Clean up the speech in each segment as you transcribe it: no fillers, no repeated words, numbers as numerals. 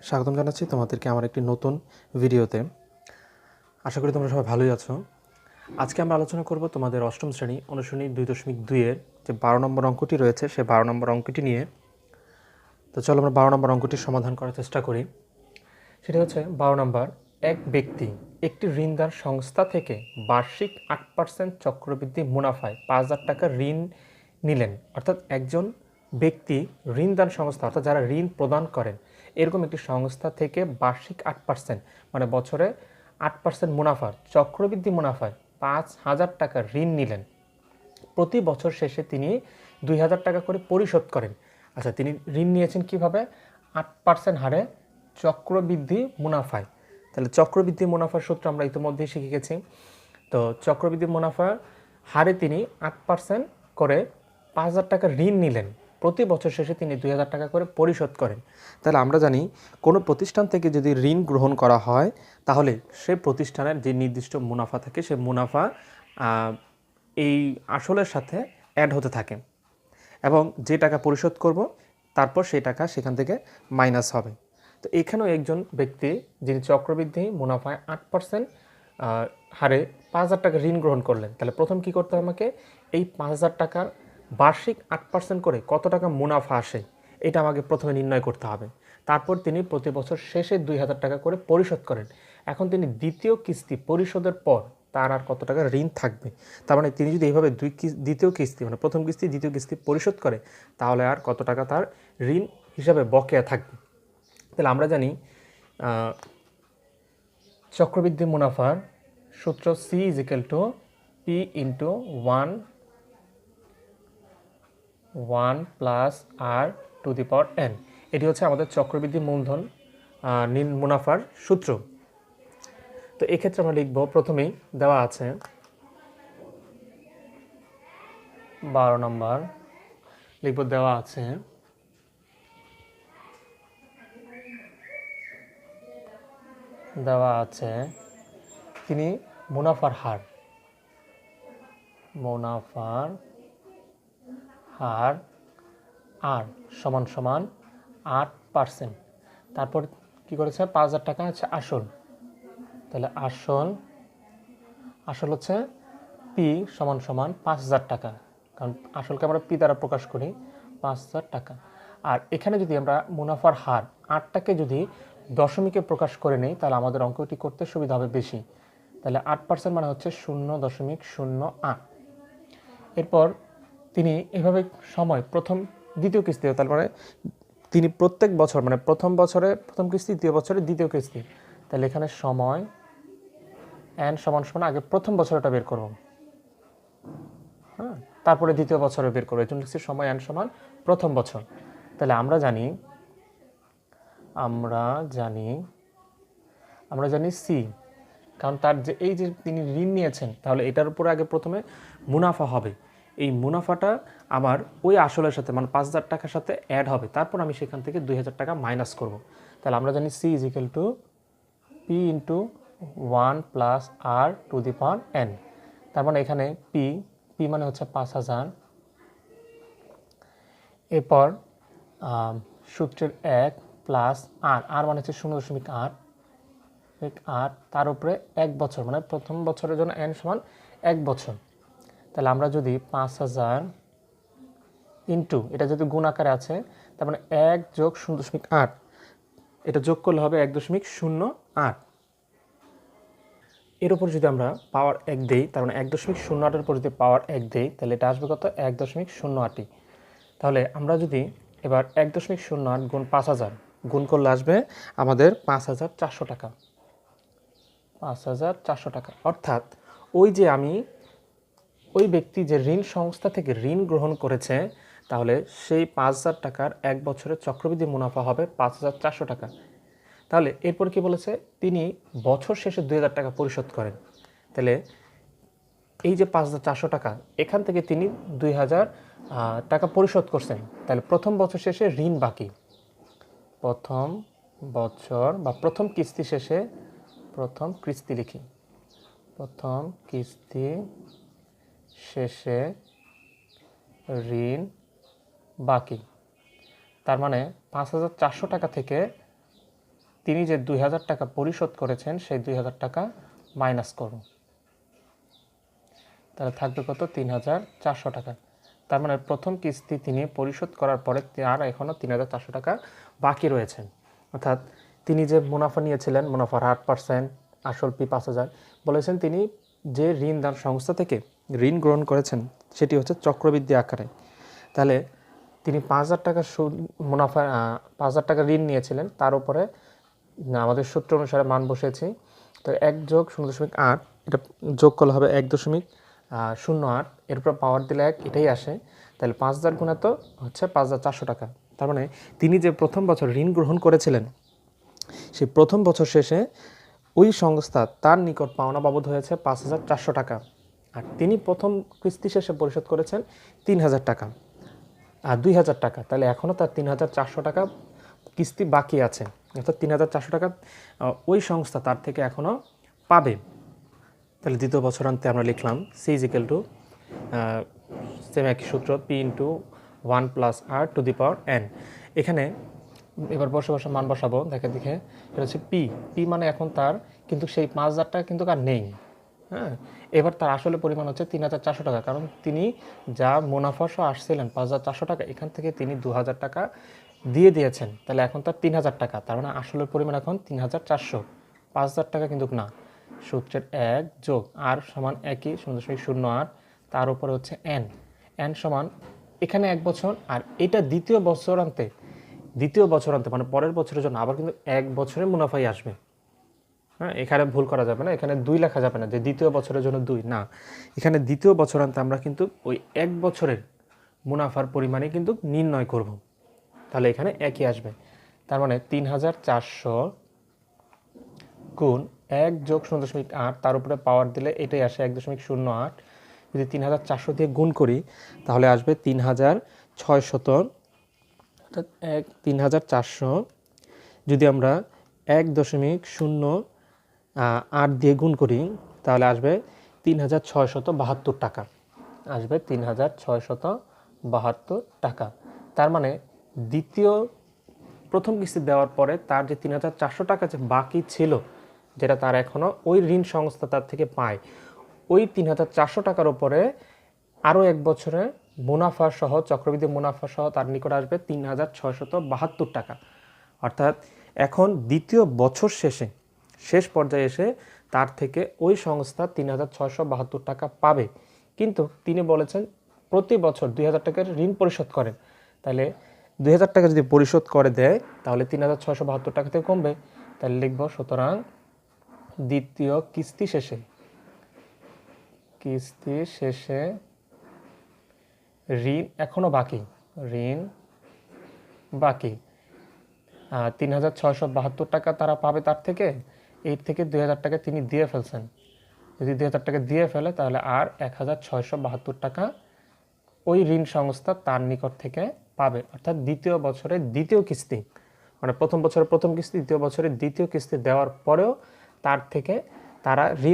স্বাগতম জানাচ্ছি তোমাদেরকে আমার একটি নতুন ভিডিওতে। আশা করি তোমরা সবাই ভালোই আছো। আজকে আমরা আলোচনা করব তোমাদের অষ্টম শ্রেণী অনুশীলনী 2.2-এর যে 12 নম্বর অঙ্কটি রয়েছে সেই 12 নম্বর অঙ্কটি নিয়ে। তো চলো আমরা 12 নম্বর অঙ্কটির সমাধান করার চেষ্টা করি। সেটা হচ্ছে 12 নম্বর, এক ব্যক্তি একটি ঋণদান সংস্থা থেকে বার্ষিক 8% চক্রবৃদ্ধি মুনাফায় 5,000 টাকা ঋণ নিলেন। অর্থাৎ একজন ব্যক্তি ঋণদান সংস্থা, অর্থাৎ যারা ঋণ প্রদান করেন এরকম একটি সংস্থা থেকে বার্ষিক 8% মানে বছরে 8% মুনাফার চক্রবৃদ্ধি মুনাফায় 5,000 টাকা ঋণ নিলেন। প্রতি বছর শেষে তিনি 2,000 টাকা করে পরিশোধ করেন। আচ্ছা, তিনি ঋণ নিয়েছেন কিভাবে? 8% হারে চক্রবৃদ্ধি মুনাফায়। তাহলে চক্রবৃদ্ধি মুনাফার সূত্র আমরা ইতিমধ্যেই শিখে গেছি। তো চক্রবৃদ্ধি মুনাফার হারে তিনি 8% করে 5,000 টাকা ঋণ নিলেন। প্রতি বছর শেষে তিনি 2,000 টাকা করে পরিশোধ করেন। তাহলে আমরা জানি কোনো প্রতিষ্ঠান থেকে যদি ঋণ গ্রহণ করা হয় তাহলে সেই প্রতিষ্ঠানের যে নির্দিষ্ট মুনাফা থাকে সে মুনাফা এই আসলের সাথে অ্যাড হতে থাকে এবং যে টাকা পরিশোধ করব তারপর সেই টাকা সেখান থেকে মাইনাস হবে। তো এখানেও একজন ব্যক্তি যিনি চক্রবৃদ্ধি মুনাফায় 8% হারে 5,000 টাকা ঋণ গ্রহণ করলেন। তাহলে প্রথম কি করতে হবে আমাকে? এই 5,000 টাকার বার্ষিক 8% করে কত টাকা মুনাফা আসে এটা আমাকে প্রথমে নির্ণয় করতে হবে। তারপর তিনি প্রতি বছর শেষে 2,000 টাকা করে পরিশোধ করেন। এখন তিনি দ্বিতীয় কিস্তি পরিশোধের পর তার আর কত টাকা ঋণ থাকবে। তার মানে তিনি যদি এইভাবে দ্বিতীয় কিস্তি মানে প্রথম কিস্তি দ্বিতীয় কিস্তি পরিশোধ করে তাহলে আর কত টাকা তার ঋণ হিসাবে বকেয়া থাকবে। তাহলে আমরা জানি চক্রবৃদ্ধি মুনাফার সূত্র C is equal to P into one plus R to the power n. এটি হচ্ছে আমাদের চক্রবৃদ্ধি মূলধন মুনাফার সূত্র। তো এক্ষেত্রে আমরা লিখব, প্রথমেই দেওয়া আছে 12 নম্বর লিখব, দেওয়া আছে তিনি মুনাফার হার আর সমান সমান 8%। তারপর কি করেছে? 5,000 টাকা হচ্ছে আসল। তাহলে আসল হচ্ছে পি সমান সমান 5,000 টাকা, কারণ আসলকে আমরা পি দ্বারা প্রকাশ করি, 5,000 টাকা। আর এখানে যদি আমরা মুনাফার হার 8টাকে যদি দশমিকে প্রকাশ করে নেই তাহলে আমাদের অঙ্কটি করতে সুবিধা হবে বেশি। তাহলে 8% মানে হচ্ছে 0.08। এরপর তিনি এভাবে সময় দ্বিতীয় কিস্তি, তার মানে তিনি প্রত্যেক বছর মানে প্রথম বছরে প্রথম কিস্তি, দ্বিতীয় বছরে দ্বিতীয় কিস্তি। তাহলে এখানে সময় এন সমান সমান আগে প্রথম বছরটা বের করব, হ্যাঁ, তারপরে দ্বিতীয় বছরে বের করবো। এই জন্য লিখছি সময় এন সমান প্রথম বছর। তাহলে আমরা জানি সি, কারণ তার যে এই যে তিনি ঋণ নিয়েছেন তাহলে এটার উপরে আগে প্রথমে মুনাফা হবে। এই মুনাফাটা আমার ওই আসলের সাথে মানে 5,000 টাকার সাথে অ্যাড হবে, তারপর আমি সেখান থেকে 2,000 টাকা মাইনাস করব। তাহলে আমরা জানি C is equal to P into 1 plus R to the power n. তার মানে এখানে পি মানে হচ্ছে 5,000। এরপর সূত্রের 1 প্লাস আর মানে হচ্ছে 0.8, তার উপরে 1 বছর মানে প্রথম বছরের জন্য এন সমান 1 বছর। তাহলে আমরা যদি 5,000 ইন্টু এটা যদি গুণ আকারে আছে তার মানে 1 যোগ 0.8, এটা যোগ করলে হবে 1.08। এর উপর যদি আমরা পাওয়ার 1 দেই তার মানে 1.08-এর উপর যদি পাওয়ার 1 দেই তাহলে এটা আসবে কত? 1.08। তাহলে আমরা যদি এবার 1.08 গুণ 5,000 গুণ করলে আসবে আমাদের 5,400 টাকা। 5,400 টাকা। অর্থাৎ ওই ব্যক্তি যে ঋণ সংস্থা থেকে ঋণ গ্রহণ করেছে তাহলে সেই 5,000 টাকার 1 বছরের চক্রবৃদ্ধি মুনাফা হবে 5,400 টাকা। তাহলে এরপর কি বলেছে? তিনি বছর শেষে 2,000 টাকা পরিশোধ করেন। তাহলে এই যে 5,400 টাকা, এখান থেকে তিনি 2,000 টাকা পরিশোধ করছেন। তাহলে প্রথম বছর শেষে ঋণ বাকি, প্রথম বছর বা প্রথম কিস্তি শেষে প্রথম কিস্তি শেষে ঋণ বাকি। তার মানে 5,400 টাকা থেকে তিনি যে 2000 টাকা পরিশোধ করেছেন সেই 2000 টাকা মাইনাস করুন, তাহলে থাকবে কত? 3400 টাকা। তার মানে প্রথম কিস্তি তিনি পরিশোধ করার পরে আর এখনও 3400 টাকা বাকি রয়েছে। অর্থাৎ তিনি যে মুনাফা নিয়েছিলেন, মুনাফার 8%, আসল পি 5000, বলেছেন তিনি যে ঋণদান সংস্থা থেকে ঋণ গ্রহণ করেছেন সেটি হচ্ছে চক্রবৃদ্ধি আকারে। তাহলে তিনি 5000 টাকা মুনাফা 5000 টাকা ঋণ নিয়েছিলেন, তার উপরে আমাদের সূত্র অনুসারে মান বসেছি। তো 1 যোগ 0.8, এটা যোগ করলে হবে 1.08, এরপর পাওয়ার দিলে 1, এটাই আসে। তাহলে 5000 গুণা তো হচ্ছে 5400 টাকা। তার মানে তিনি যে প্রথম বছর ঋণ গ্রহণ করেছিলেন সেই প্রথম বছর শেষে ওই সংস্থা তার নিকট পাওনা বাবদ হয়েছে 5400 টাকা, আর তিনি প্রথম কিস্তি শেষে পরিশোধ করেছেন 3000 টাকা আর 2000 টাকা। তাহলে এখনও তার 3400 টাকা কিস্তি বাকি আছে, অর্থাৎ 3400 টাকা ওই সংস্থা তার থেকে এখনও পাবে। তাহলে দ্বিতীয় বছরান্তে আমরা লিখলাম C is equal to same একই সূত্র, পি ইন্টু 1 + r⁴n। এখানে এবার বসে মান বসাবো, দেখে এটা হচ্ছে পি মানে এখন তার কিন্তু সেই 5000 টাকা কিন্তু আর নেই। হ্যাঁ, এবার তার আসলে পরিমাণ হচ্ছে 3400 টাকা, কারণ তিনি যা মুনাফা সহ আসছিলেন 5400 টাকা, এখান থেকে তিনি 2000 টাকা দিয়ে দিয়েছেন। তাহলে এখন তার 3000 টাকা, তার মানে আসলের পরিমাণ এখন 3400, 5000 টাকা কিন্তু না। সূত্রের 1 যোগ আর সমান একই 0.08, তার উপরে হচ্ছে এন সমান এখানে 1 বছর, আর এটা দ্বিতীয় বছরান্তে মানে পরের বছরের জন্য আবার কিন্তু 1 বছরে মুনাফাই আসবে। হ্যাঁ, এখানে ভুল করা যাবে না, এখানে 2 লেখা যাবে না যে দ্বিতীয় বছরের জন্য 2 না, এখানে দ্বিতীয় বছরান্তে আমরা কিন্তু ওই 1 বছরের মুনাফার পরিমাণই কিন্তু নির্ণয় করব। তাহলে এখানে একই আসবে। তার মানে 3400 গুণ 1 যোগ 0.8, তার উপরে পাওয়ার দিলে এটাই আসে 1.08। যদি 3400 দিয়ে গুণ করি তাহলে আসবে 3600, অর্থাৎ 3400 যদি আমরা 1.08 দিয়ে গুণ করি তাহলে আসবে 3672 টাকা, আসবে 3672 টাকা। তার মানে প্রথম কিস্তি দেওয়ার পরে তার যে 3400 টাকা যে বাকি ছিল, যেটা তার এখনও ওই ঋণ সংস্থা তার থেকে পায়, ওই 3400 টাকার উপরে আরও 1 বছরে মুনাফা সহ, চক্রবৃদ্ধি মুনাফা সহ তার নিকট আসবে 3672 টাকা। অর্থাৎ এখন দ্বিতীয় বছর শেষ পর্যায়ে এসে তার থেকে ওই সংস্থা 3672 টাকা পাবে। কিন্তু তিনি বলেছেন প্রতি বছর 2000 টাকার ঋণ পরিশোধ করেন, তাহলে 2000 টাকা যদি পরিশোধ করে দেয় তাহলে 3672 টাকা থেকে কমবে। তাহলে লিখব, সুতরাং দ্বিতীয় কিস্তি শেষে ঋণ এখনো বাকি, 3672 টাকা তারা পাবে তার থেকে। এর থেকে 2000 টাকা তিনি দিয়ে ফেলছেন, যদি 2000 টাকা দিয়ে ফেলে তাহলে আর 1672 টাকা ওই ঋণ সংস্থা তার নিকট থেকে পাবে। অর্থাৎ দ্বিতীয় বছরের দ্বিতীয় কিস্তি, মানে প্রথম বছরের প্রথম কিস্তি, দ্বিতীয় বছরের দ্বিতীয় কিস্তি দেওয়ার পরেও তার থেকে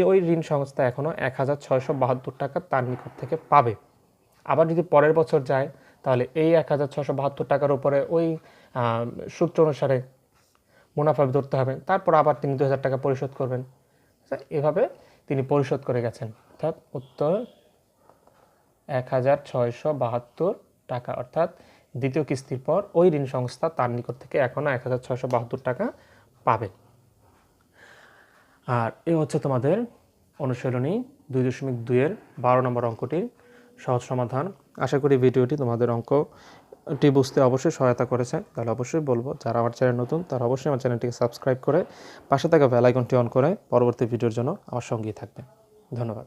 ওই ঋণ সংস্থা এখনও 1672 টাকা তার নিকট থেকে পাবে। আবার যদি পরের বছর যায় তাহলে এই 1672 টাকার উপরে ওই সূত্র অনুসারে মুনাফা ধরতে হবে, তারপর আবার তিনি 2000 টাকা পরিশোধ করবেন। এভাবে তিনি পরিশোধ করে গেছেন। অর্থাৎ উত্তর 1672 টাকা, অর্থাৎ দ্বিতীয় কিস্তির পর ওই ঋণ সংস্থা তার নিকট থেকে এখনও 1672 টাকা পাবে। আর এ হচ্ছে তোমাদের অনুশীলনী 2.2-এর 12 নম্বর অঙ্কটির সহজ সমাধান। আশা করি ভিডিওটি তোমাদের অঙ্কটি বুঝতে অবশ্যই সহায়তা করেছে। তাহলে অবশ্যই বলবো, যারা আমার চ্যানেল নতুন তারা অবশ্যই আমার চ্যানেলটিকে সাবস্ক্রাইব করে পাশে থাকা বেল আইকনটি অন করে পরবর্তী ভিডিওর জন্য আমার সঙ্গেই থাকবে। ধন্যবাদ।